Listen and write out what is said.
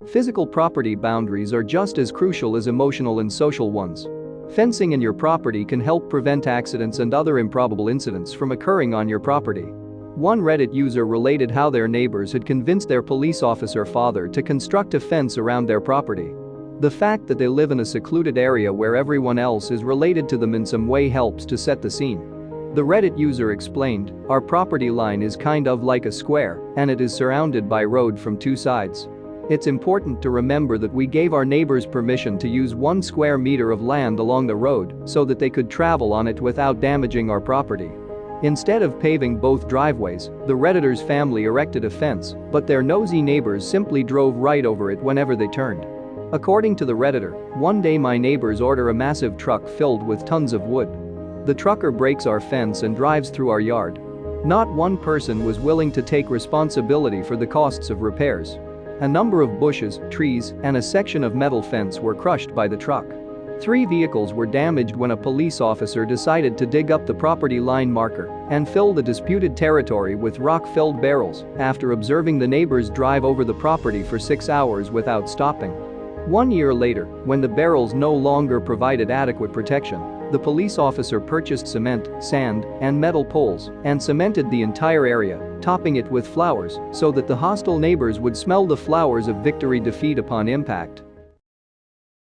Physical property boundaries are just as crucial as emotional and social ones. Fencing in your property can help prevent accidents and other improbable incidents from occurring on your property. One Reddit user related how their neighbors had convinced their police officer father to construct a fence around their property. The fact that they live in a secluded area where everyone else is related to them in some way helps to set the scene. The Reddit user explained, "Our property line is kind of like a square, and it is surrounded by road from two sides. It's important to remember that we gave our neighbors permission to use 1 square meter of land along the road so that they could travel on it without damaging our property." Instead of paving both driveways, the Redditor's family erected a fence, but their nosy neighbors simply drove right over it whenever they turned. According to the Redditor, "One day my neighbors order a massive truck filled with tons of wood. The trucker breaks our fence and drives through our yard. Not one person was willing to take responsibility for the costs of repairs. A number of bushes, trees, and a section of metal fence were crushed by the truck. 3 vehicles were damaged when a police officer decided to dig up the property line marker and fill the disputed territory with rock-filled barrels after observing the neighbors drive over the property for 6 hours without stopping. 1 year later, when the barrels no longer provided adequate protection, the police officer purchased cement, sand, and metal poles and cemented the entire area, topping it with flowers so that the hostile neighbors would smell the flowers of victory defeat upon impact.